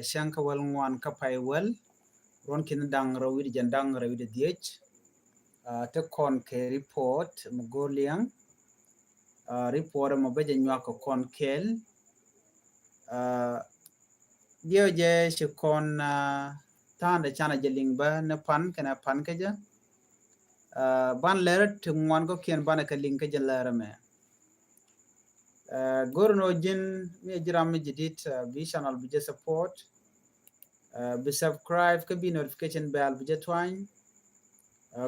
shanka wal ngwan ka pai wel ron kin dang rawid jan dang rawid diech te kon ke report mugoliang report mo beje nywa ko kon kel uh, dio je shi kon tande chana jeling ba na pan kana pan ka ja ban leret ngwan ko kien ban ka ling ka jalara me gorno jin mi jiram mi jidit bi channel bi support bi subscribe ka bi notification bell bi twine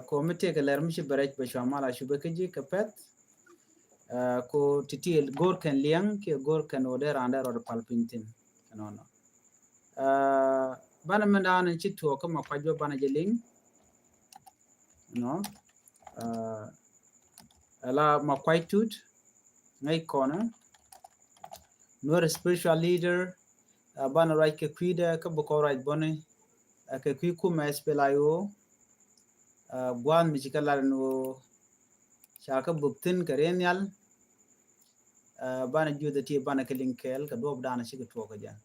ko mite ka ler mi shi baraj ba shamala shu ba kaji ka pet ko titil gor kan liang ke gor kan ode randa ro palpintin no no bana mandan ci to ko ma kwajo bana jeling no ala ma kwaitut ngai kona no spiritual leader bana right ke kwida ka boko right bone ke kwi ku ma spelayo gwan mi cikala no shaka buktin karenyal bana juda ti bana kelinkel ka dob dana shi to ko jan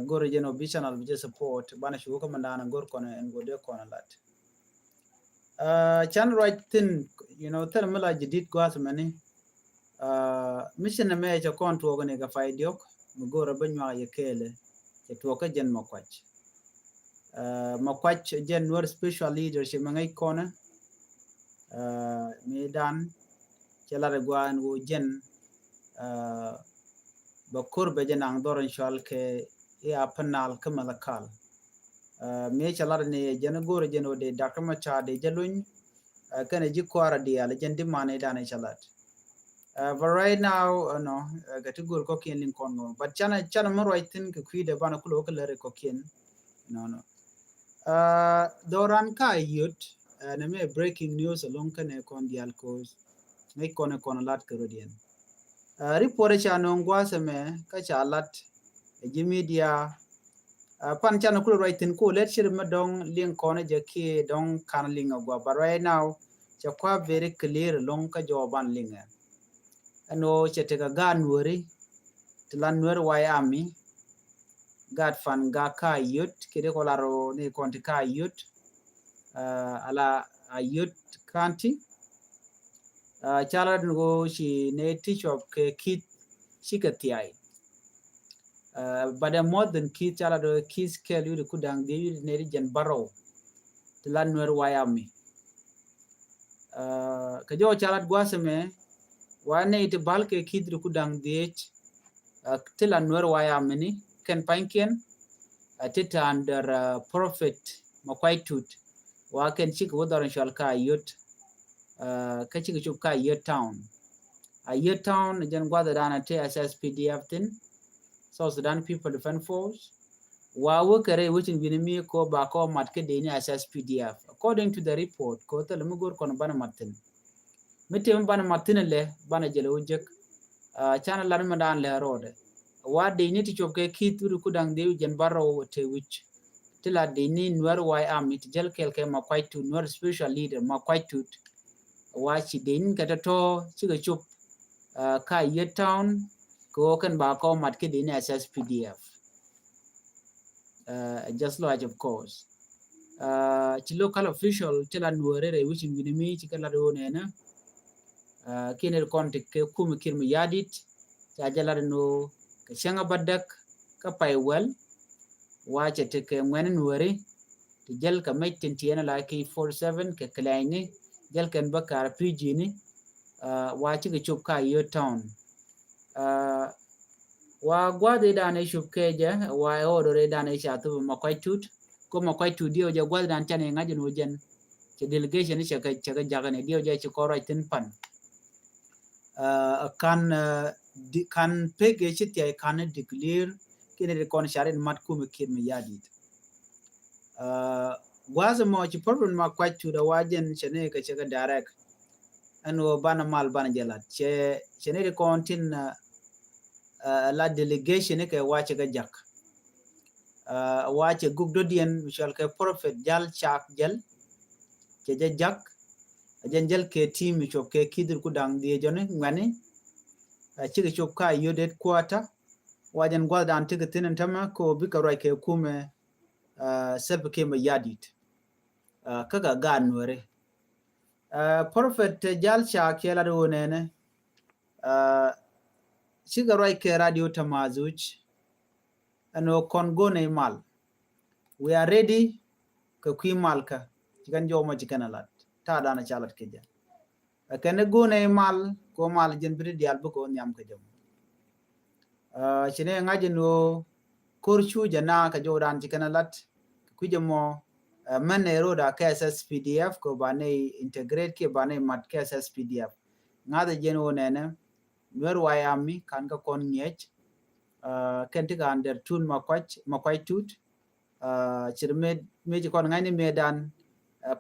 gor jeno bi channel bi support bana shi ko mandana gor kono en gode kono lat chan right thin tel mala jidit gwas mani mission me ja kon to ne ga faidiok mu gora banwa ye kele ke to ka jen makwach jen nur special leadership mangai kona medan chala gwan wo jen bakur be jen ang doron shal ke ya panal kamalakal me chala ne jen gora jen ode dakama cha de jalun kana jikwara dia le jen dimane dane chalat but right now no gatigol ko kin lin kon but chana mo right tin ke kwide bana kulo ko lere ko kin no doran ka yut na me breaking news along kan kon dial ko ngai kon lat ko rodien report cha no ngwa me ka cha lat ji media pan chana kulo right tin ko let shir madong lin kon je ki dong kan lin ogwa but right now cha kwa very clear long ka joban linga ano chetega ganwori tilan nwer wayami gad fan ga ka yut kide ko laro ne konti ka yut ala yut kanti chala ngo shi ne teach of ke kit shikatiai but more than kit chala do kis kel yu kudang de yu ne jen baro tilan nwer wayami ka jo chala gwaseme wane ite balke kidru kudang diech tilan nwer wayami ni ken pankien tita under prophet makwaitut wa ken chik wodaran shal ka yut ka chik chup ka yut town a yut town jen gwada dana te SSPDF tin South Sudan People Defense Force wa wukare wuchin binimi ko ba ko mat ke deni SSPDF according to the report ko tel mugor kon bana matin mitem bana matin le bana jele wujek channel lan mandan le rode wa de ni ti chop ke kituru kudang de jen baro te wich tila de ni nwer wai am it jel kel ke ma kwaitu nwer special leader ma kwaitu wa chi de ni kata to chi ga chop ka ye town ko kan ba ko mat ke de ni SSPDF just like of course chi local official tila nwere re which in mi chi kala do ne na kiner konti ke kum kirmi yadit ta jalar no ka shanga badak ka paiwel wace te ke ngwen nwere ti jel ka maitin tiena la ke 47 ke kleine jel kan bakar PG ni wace ke chup ka yo town wa gwade dane chup ke je wa odore dane chatu makwaitut ko makwaitut dio je gwade dan chane ngajin wojen ke delegation ni chaka jagane dio je ci ko right pan kan pege chiti ay kan declare kene kon sharin mat kum kirmi yadit gwaza mo ci problem ma kwatu da wajen chene ka chega direct anu bana mal bana jelat chene de kontin la delegation ke wache ga jak wache gugdodien michal ke prophet jal chak jel ke jak ajenjel ke team chop ke kidir ku dang die jone ngani chigi chop ka yodet quarter wajan gwal dan tiga tinin tama ko bika roi ke kume sebe ke mayadit kaga gan nwere prophet jalcha kela do nene shiga roi ke radio tamazuch ano kongo ne mal we are ready ka kwi malka jikan jo mo jikana lat ta dana chalat keja kene go ne mal ko mal jen bri dial bu ko nyam ka jom chine ngaje no korchu jana ka jo dan jikana lat kujamo mane roda KSS PDF ko bane integrate ke bane mat KSS PDF ngada jen wo nene nwer wayami kan ka kon nyech kentiga under tun makwach tut chirme meji kon ngani medan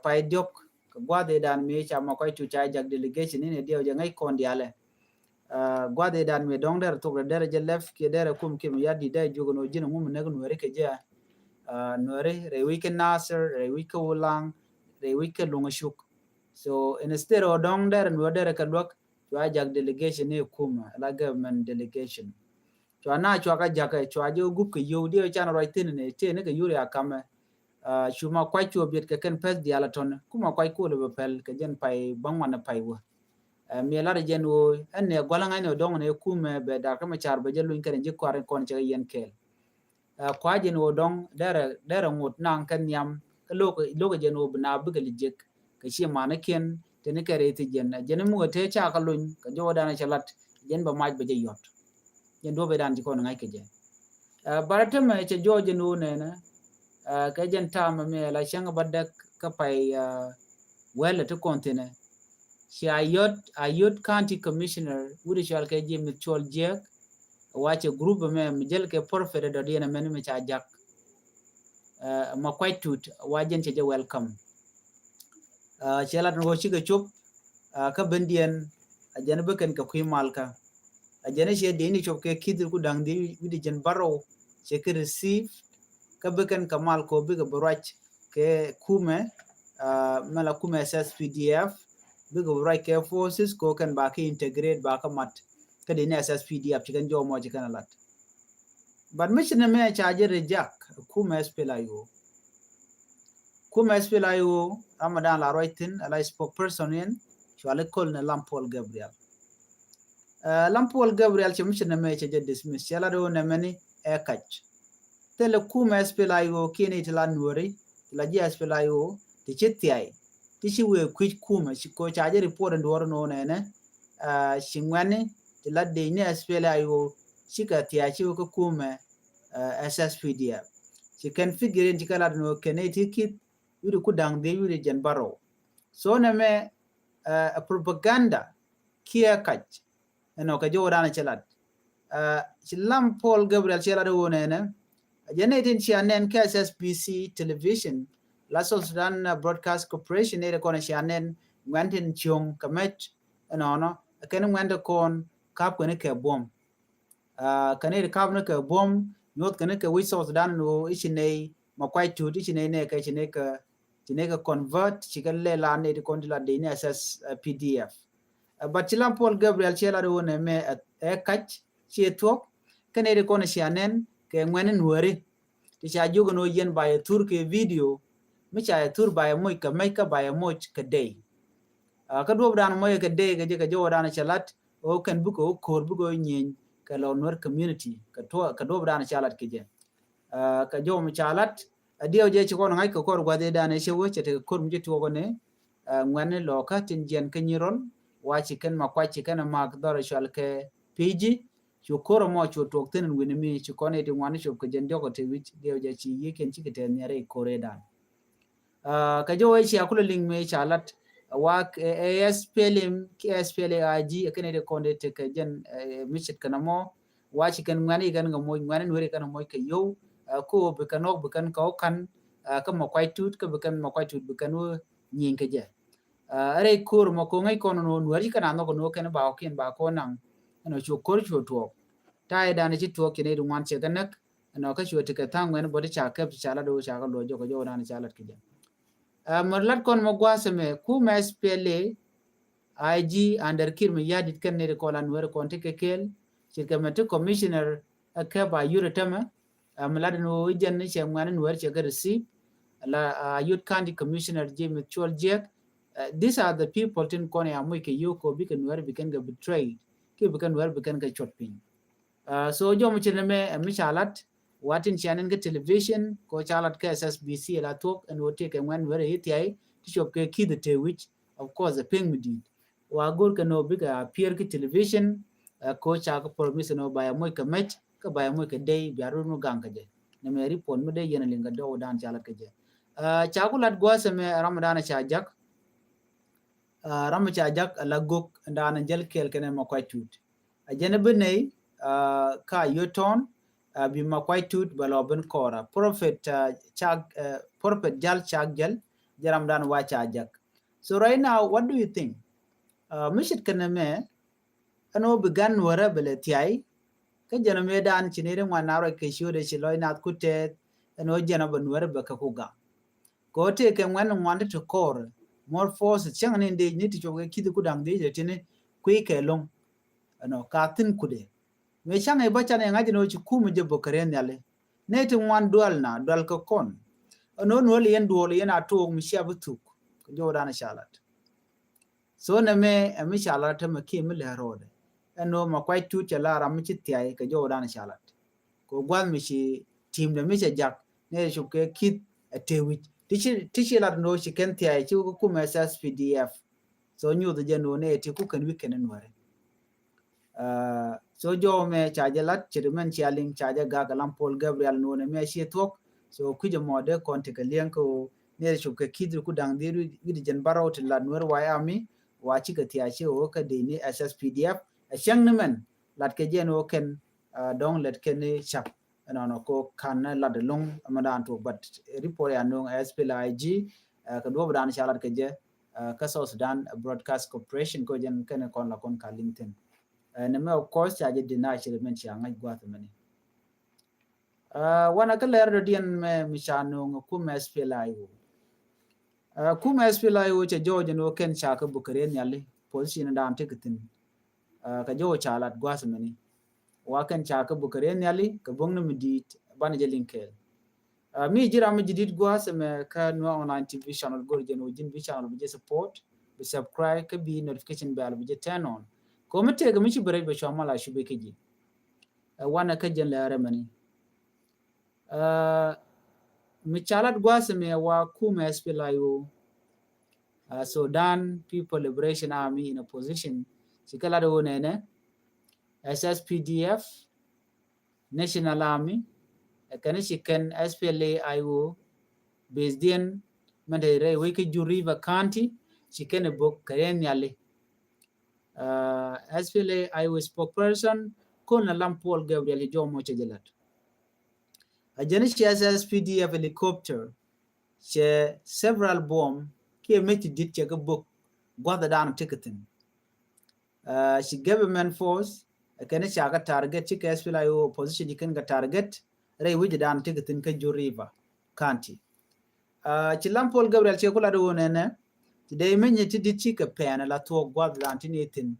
pay diok gwade dan me cha makwach tut cha jak delegation ne dio je ngai kon diale gwade dan me dong der to der je lef ke der kum kim yadi dai jogono jina mum ne gnore ke je nore re weekend nasser re weekend ulang re weekend lungashuk so instead of dong der no der ka dok cha jak delegation ne kuma la government delegation chwa na chwa ka jaka chwa jo gup ke yo dio chan roi tin ne te ne ke yuri akame chuma kwai chwa biet ke ken pes diala ton kuma kwai ko le pel ke jen pai bangwana pai wo mi la jen wo enne gwalanga ne dong ne kume be da kama char be jelu ken je kware kon che yen kel kwa jen wo dong dere ngut nang kan yam ke loko jen wo na bu ke lijek ke chi ma ne ken te ne kere ti jen mu te cha ka lun ke jo da na chalat jen ba maj be je yot jen do be dan ji kon ngai ke je barata me che joje no ne na ka jen ta ma me la changa badak ka pai wala to kontine shi ayot county commissioner wuri shal ke je mutual je wache group me mijel ke porfere do diena men me cha jak ma kwai tut wajen che je welcome chelat no shi ke chup ka bendien ajana beken ka kwi malka ajana she de ni chop ke kidir ku dang di widi jen baro che ke receive ka beken kamal ko biga barach ke kume mala kume SS PDF biga barach ke forces ko kan ba ke integrate ba ka mat ka de ni SS PDF chikan jo mo chikan lat but mission me charge reject kume spelayo Ramadan la roitin ala spokesperson in chwale kol na Lampol Gabriel che mission me che dismiss yala do na mani e kach tele kuma spelayo kini tila nuori tila jia spelayo ti chitiai ti shi we kwich kuma shi ko chaje report ndoro no nene shingwani tila de ni spelayo shi ka tia shi ko kuma SSPDF shi kan figure in tikala no keneti kit yuri ku dang de yuri jen baro so na me propaganda kia kach eno ka jo dana chelat shi Lampol Gabriel chela do nene Generating Shannon KSSBC television, Lasso Sudan Broadcast Corporation, Nere Kona Shannon, went in Chung, Kamet, and honor, a can went a corn, cap when a bomb. Canada Cabnica bomb, North Canaka, we saw Sudan, no, Ishine, Maquai to Ishine, Chineka convert, Chicken Land, Native Condila, the NSS PDF. But Chilampol Gabriel Chela, a catch, she talk, Canada Kona Shannon. Ke ngwen nwere ti cha jogo no yen by a tour ke video mi cha tour by a moy ka make by a moy ka day ka do dan moy ka day ga je ka jo dan chalat o kan bu ko kor bu go nyen ka lo nor community ka do dan chalat ke je ka jo mi chalat dio je ko ngai ko kor gwa de dan she wo che te kor mi to go ne ngwen lo ka tin jen ka nyirol wa chi kan ma kwa chi kan ma dor shal ke PG chukoro mo chutok tin wini mi chukone ti ngwani chup ke jendo ko te wich dio ja chi yiken chi kete nyare kore dan ka jo we chi akulo ling me chalat wa ASPLM KSPLAG akene de konde te ke jen michit kana mo wa chi kan ngwani kan ngamo ngwani nwere kana mo ke yo ko be kanok be kan ko kan ka mo kwai tut ka be kan mo kwai tut be kan nyin ke je are kur mo ko ngai kono no nwari kana no ko no ken ba ken ba ko nang no chukor chuto tai dan chi to kene du wan che ganak no ka chu te ka tang wen bodi cha ka chala do cha ka lo jo ko jo dan chalat ki marlat kon mo gwase me ku mes pele IG under kir me yadit kan ne ko lan wer kon te kel chi ka me commissioner ka ba yura tama malad no jen ni che ngwan no che ga receive la youth county commissioner Jim Chol Jek. These are the people tin kone amoy ke yoko bi kan wer bi kan ga betray ke bi kan wer bi kan ga chotpin. So jom chene me chalat watin chanen ga television ko chalat ka SSBC la talk and wote ke ngwan wer yiti to shop ke kid te which of course the ping mudi wa gor ka no bi ka appear ke television ko cha ko permission no ba amoy ka match ka ba amoy ka day bi aru no gang ka je na me report me day yena linga do dan chalat ka je chakulat gwase me ramadana chajak rama chajak lagok ndana jel kel kene ma kwatut ajene benei ka yoton bi ma kwatut baloben kora prophet chag prophet jal chagjal jaram dan wa chajak. So right now what do you think mishit kene me ano began wara beletiai ka jana me dan chinere ngwanaro ke shode chiloi nat kutet ano jana banwara baka kuga ko te ke ngwan to core more force chang ne de ni ti choge kidi kudang de je tene kwe ke long ano ka tin kude me chang e bacha ne ngaji no chi kum je bokare nyale ne ti ngwan dual na dual ko kon ano no le yen duol yen ato mi sha butuk ko jo dana shalat so ne me mi shalat me ki mi le rode ano ma kwai tu chala ram chi tiai ko jo dana shalat ko gwan mi shi team de mi che jak ne shu ke kit te wi tichi lar no shi ken tiai chi ko kuma SSPDF so nyu de jeno ne ti ku kan weekend nware so jo me chaje lat chirmen chaling chaje ga galam Paul Gabriel no ne me shi tok so ku je mode kon te kalien ko ne shu ke kidru ku dang diru wi jen baro te lar nwer wa ami wa chi ka tiai chi o ka de ni SSPDF a shang ne men lat ke jeno ken dong let ken ni chap no ko kan la de long amadan to but report ya no SPLIG ka do dan shalat ke je ka South Sudan Broadcast Corporation ko jen ken kon la kon ka LinkedIn ne me of course ya je dina shi men shi ngai gwa to mani wana ka ler dien me mi chano ku SPLIO ku SPLIO che George no ken cha ka bukare nyali position dan tikitin ka jo chalat gwa to mani wakan cha ka bukare nyali ka bongno midit ban je linkel mi jira mi jidit gwa me ka no online TV channel go je no jin bi channel bi support bi subscribe ka bi notification bell bi turn on ko mete ga mi ci bare be shoma la shi be keji wana ka jen la remani mi chalat gwa me wa kuma SPLIO Sudan People Liberation Army in opposition sikala do nene SSPDF National Army kan shikan SPLA-IO based in mandere wiki River County shikan book karen yale SPLA-IO spokesperson kon lam Paul Gabriel Jomo chejelat ajani SSPDF helicopter che several bomb ke meti dit che book gwada dan ticketing she government force kan shaka target chika SPLA-IO position yikan ga target rai wiji dan ticketing ka River County ci Paul Gabriel che kula do nene today menye ti dit chika pen la to gwada dan tinitin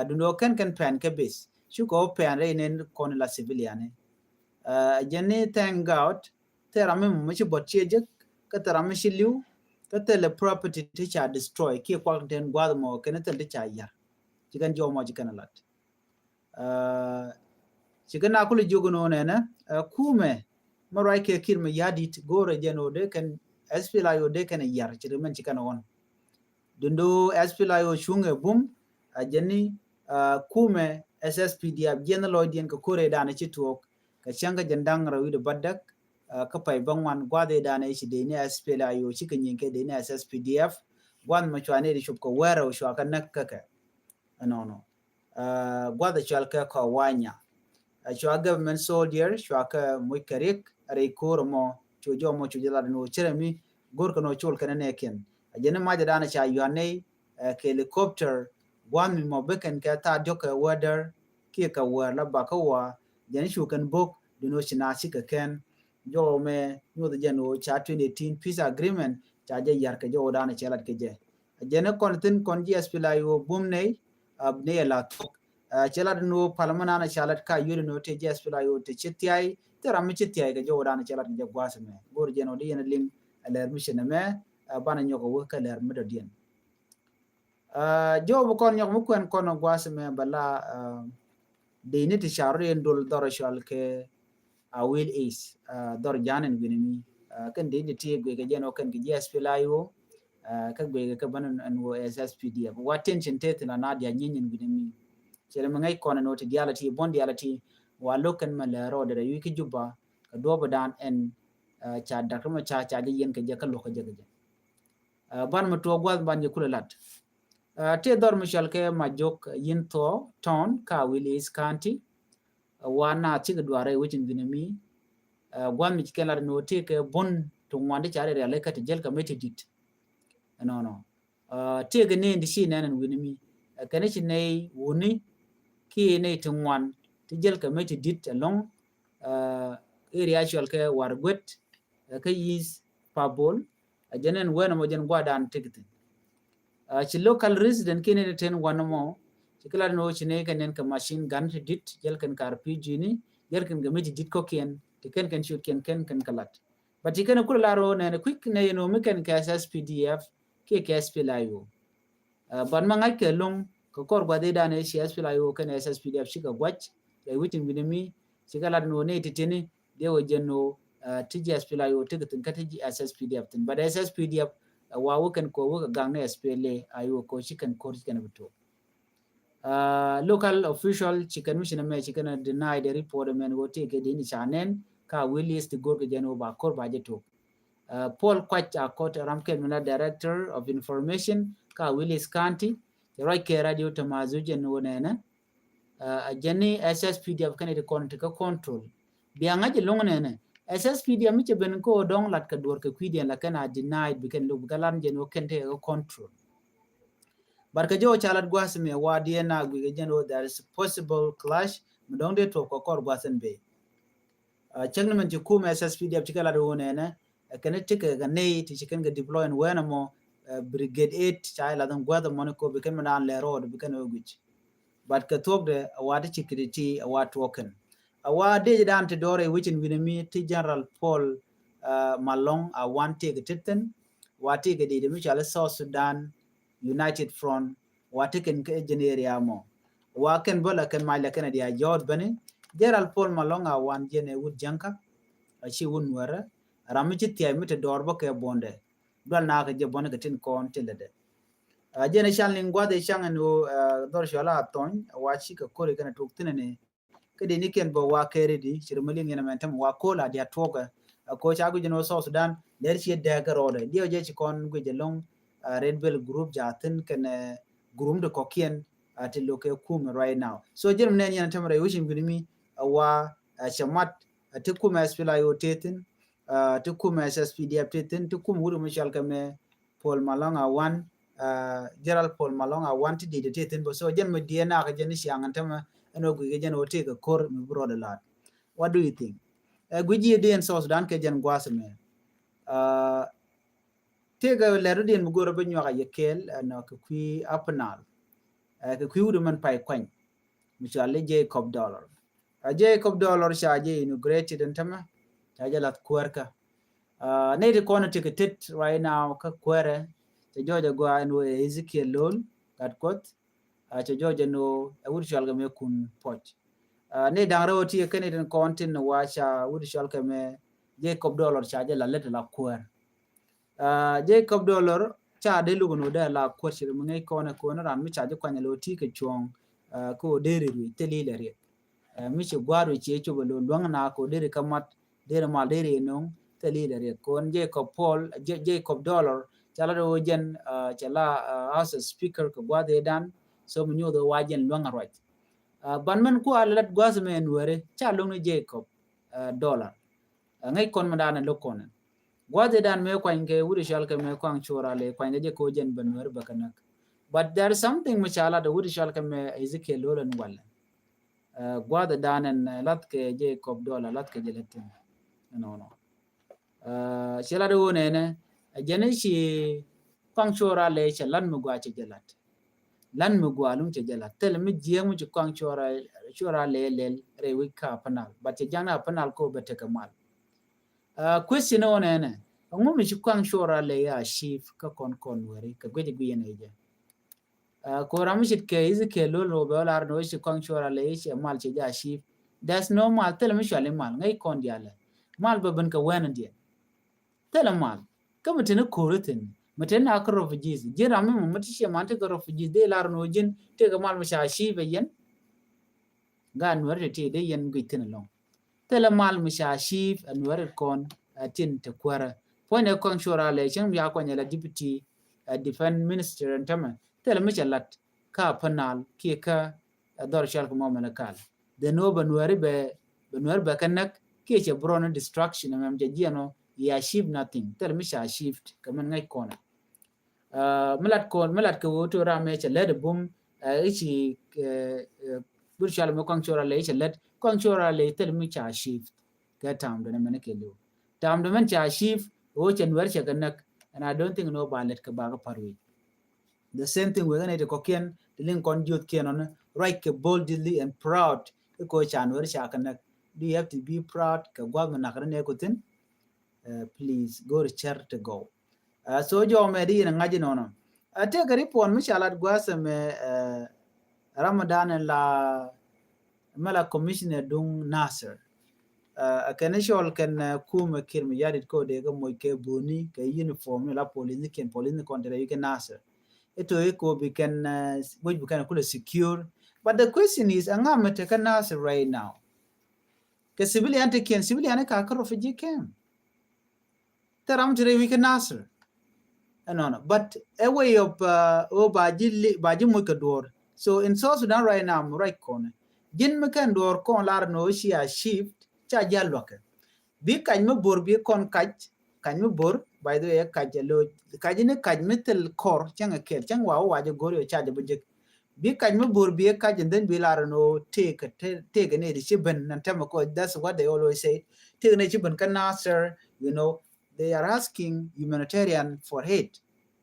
dundo kan pen ka base shuko pen rai nen kon la civilian jeni thank God terame mu ci botche je ka terame shi liu ka tele property ti cha destroy ki kwa den gwada mo kan tel ti cha ya ci kan jo mo ci kan lat ci kan akulu jogono nene kume marai ke kirme yadit gore jeno de kan SPLIO de kan yar ci men ci kan won dundo SPLIO shunge bum jeni kume SSPDF general dien ko kore dana ci tok ka changa jandang rawi de badak ka pai bangwan gwade dana shi de ne SPLIO shi kan yinke de ne SSPDF gwan ma chwane de shub ko wero sho kan nakka no gwada chalka ka wanya sho government soldier sho ka mukarik re kormo chojo mo chujala no cheremi gor no chol kan ne ken ajene ma dana cha yane ke helicopter gwan mi mo beken ka ta joka weather ki ka wala bakawa jen shu kan bok dino china shi ka ken jo me no de jeno cha 2018 peace agreement cha je yar ka jo dana chelat ke je jene kon tin kon GSPLIO bum nei abne la tok chelad no palamana na chalat ka yuri no te jes pila yo te chitiai te ram chitiai ga jo dan chelad je gwasme gor je no di yen lim aler mission me bana nyoko wo ka ler medo dien jo bu kon nyok mu kwen kono gwasme bala de ni ti sharu en dol doro shal ke a will is dor janen binimi kan de ti gwe ga jeno kan ge jes pila yo ka gwe ka banan an wo SSPDF waten chinte na nadia nyin binimi chere mangai kono no ti diality bon diality wa lokan malero de yuki juba ka do badan en cha dakar ma cha de yen ka je ka lo ka je ban ma to gwal ban je kulalat te dor mishal ke majok yinto town ka Willis County wana ti ga dware wicin binami gwam mi kelar no te ke bon to wande chare re ka te jel ka meti dit no te ga ne ndi shi nan winimi kane shi ne wuni ki ne tungwan ti jel ka meti dit along area actual ke wargwet ka yis pabol janen wena mo jen gwadan tigtin ci local resident kine ten wano mo ci kala no ci ne kanen ka machine gun dit jel kan kar pg ni jel kan ga meti dit ko ken ti ken shoot ken kalat but ci kana kula ro ne quick ne no me kan ka SSPDF ke SPLIO ban ma ngai ke long ko kor gwa de dane SPLIO kan SSPDF shi ga gwach e witin binimi ci kala no ne titini de wo jenno tiji SPLIO tigatin ka tiji SSPDF tin but SSPDF wawo kan ko wo gang ne SPLA ayo ko shi kan ko shi kan bito local official chicken mission me chicken deny the report men go take the ni chanen ka Willis to go jeno ba kor ba jeto Paul Kwach akot Ramkel Mila Director of Information ka Willis County the right care radio tamazu jeno nena jeni SSPDF kan de control bianga je long nena SSPDF mi ben ko dong lat ka dor ka kwidian la kana denied bikan lu galan jeno kente control barka jo chalat gwasme wadi na gwi jeno there is possible clash mdong de to ko kor gwasen be changna man kuma SSPDF tikala do nena kana tika ga nei ti chicken ga deploy and wena mo brigade 8 chaila dan gwada moniko bikan man le road bikan ogich but ka tok de wadi security awat token awade dan te dore wichin winami ti general Paul Malong a wante ga titten wati ga de mi chala South Sudan United Front wataken ke engineer mo waken bola kan mala kan dia jod bane Gerald Paul Malonga wan jene wud janka achi wun wara ramiti tiay mite dorbo ke bonde dal na ka je bonde ka tin kon telede jene shan lingwa de shangan no dor shola ton wachi ka kore kana tok tinene kede ni ken bo wa kere di shirmali ngena mentem wa kola dia toka ko chagu jeno so Sudan der chi de ga rode dio je chi kon guje long Red Bell group jatin kan group de kokien at loke kum right now so jerm nen yan tamara yushin gudimi wa shamat tukum SPLIO tetin tukum SSPDF tetin tukum wuru mishal kame Paul Malonga wan Gerald Paul Malonga wan ti de tetin bo so jerm diena ka jeni shangan tama eno guge jen wote ka kor mi brother lad what do you think guji de en South Sudan ke jen gwasme tega leru din mugoro be nyaka yekel no ku apnal ku wudu man pay kwany misale Jacob Dollar Jacob Dollar shaje integrated entama shaje lat kwerka ne de kono ticket right now ka kwere te jojo go anu Ezekiel lol kat kot te jojo no wudu shalga me kun poch ne dangre oti kene den kontin no washa wudu shalga me Jacob Dollar shaje la let la kwer Jacob Dollar cha de lugo da la kwashir mun ngai kona ran mi cha je kwanya lo ti ke chong ko deri ri teli le ri mi che gwaru che cho lo long na ko deri kamat deri mal deri no teli le ri kon Jacob Dollar cha la do jen cha la as a speaker ko gwade dan so mu nyodo wajen long right ban man ko alat gwazme nwere cha long ni Jacob Dollar ngai kon madana lo kona gwade dan me kwange wuri shalka me kwang chora le kwange je ko jen banwer bakanak but there's something which ala the wuri shalka me Ezekiel lolan wala gwade dan en lat ke Jacob Dollar lat ke jeletin no shala do ne jene shi kwang chora le chalan mu gwache jelat lan mu gwalum che jala tel mi jiemu che kwang chora le re wika panal but che jana panal ko bete kamal question on ene ngum mi kwang chora le ya chief ka kon wari ka gwe gwe ne je ko ramishit ke is ke lo be lar no che kwang chora le che mal che ja chief there's no mal tel mi shale mal ngai kon diala mal be ban ka wen dia tel mal ka mutene korotin mutene akro refugees jira mi mutti che man te refugees de lar no jin te ga mal mi sha chief yen gan wer te de yen gwitin long tela mal mi sha chief an wer kon tin te kwara pone kon shora le chen ya kon la deputy defense minister antama tela mi chalat ka panal ki ka dor shal ko mo kal de no banwer be kanak ki che brono destruction ngam je jiano ya chief nothing tela mi sha shift kaman ngai kona malat ko to rame che led bum ichi burshal mo kon shora le che led kon chora le tel mi cha shift ka tam de men ke lu tam de men cha shift o chen wer che kanak and I don't think no ba let ka ba ka parwi the same thing we gonna ko ken the link on youth ken on right ke boldly and proud ko chan wer cha kanak do you have to be proud ka gwa na ne ko tin please go to church to go so jo me di na ngaji no no ate ka ripon mi chalat gwa se me Ramadan la mala commissioner dung Nasser kanishol kan kuma kirmi yadit ko de ga moy ke boni ke uniform la police kontra you can Nasser eto eko be can we can kula secure but the question is angam te kan Nasser right now ke civilian te ken civilian ka ka refugee camp taram jere we can Nasser no but a way of baji moy ka door so in South Sudan right now right corner jin me kan door kon lar no shia shift cha jalwaka bi kaj me bor bi kon kaj me bor by the way kaj lo kaj ne kaj metal kor changa kel chang wa je gor yo cha de bujek bi kaj me bor bi kaj den bi lar no take ne di chiben nan tam ko that's what they always say take ne chiben kan Nasser you know they are asking humanitarian for aid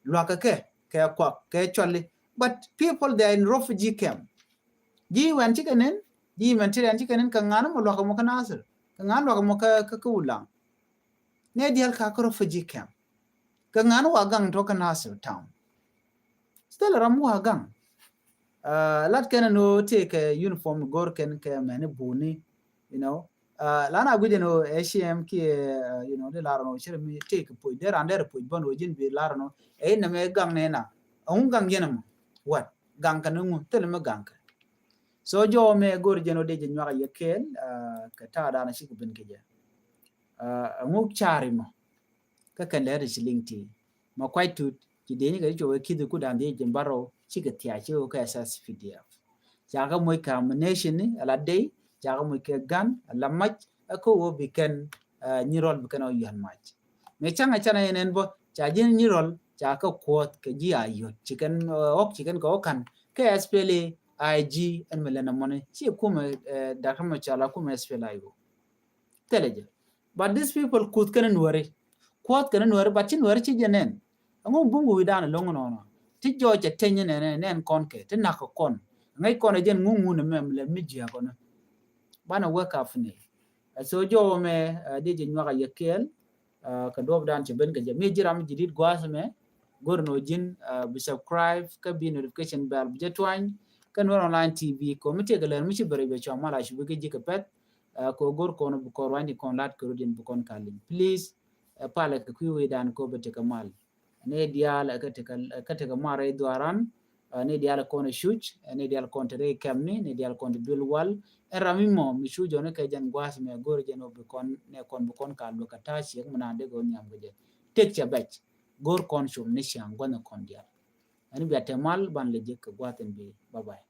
lwaka ke kwa ke chole but people they are in refugee camp ji wan chikanen ji humanitarian chikanen kan ngana mo lwaka mo kan Nasser kan ngana lwaka mo ka ulang ne dial ka ko refugee camp kan ngana wa gang to kan Nasser town still ram wa gang lat ken no take uniform gor ken ke mane buni you know lana guje no ACM ki you know de laro no chere mi take po de rande po bon wajin bi laro no e na me gang ne na un gang yenam what gang kan ngu tel me gang so jo me gor jeno de nywa ye ken ka ta da na shi ku bin ke je ngu chari mo ka kan le shilinti ma kwai tu ki de ni ga jo ki du ku dan de jimbaro shi ga tiya shi ka SS PDF ja ga moy ka nation ni ala dei ja ga moy ke gan ala mach ko wo bi ken ni rol bi ken o yan mach me changa chana yenen bo ja jin ni rol ja ka kwot ke ji ayo chicken ok chicken ko kan ke SPLA IG en melena money chi kuma da kama chala kuma SPLA ayo teleje but these people could can worry quote can worry but chin worry chi jenen ngum bungu widana longo no ti jo che tenye nen kon ke ti na ko kon ngai kon jen ngungu ne mem le mi jia kono bana wake up ni so jo me di je nywa ye kel ka dob dan che ben ke je mi jiram jidit gwas me gor no jin bi subscribe ka bi notification bell bi je twan kan won online TV ko mi te galer mi ci bere be chama la shi bi ke ji ka pet ko gor ko no bu ko wani kon lat ko din bu kon kalin please pala ka kuwi dan ko bete kamal ne dial ka te mare duaran ne dial ko ne shuch ne dial kon te kamni ne dial kon bil wal ramimo mi shujo ne ka jan gwas me gor jeno bu kon ne kon bu kon kalu ka tashi ngana de go nyam goje tek cha bach gor kon shum ne shang gona kon dial ani biate mal ban le je ka gwaten bi bye bye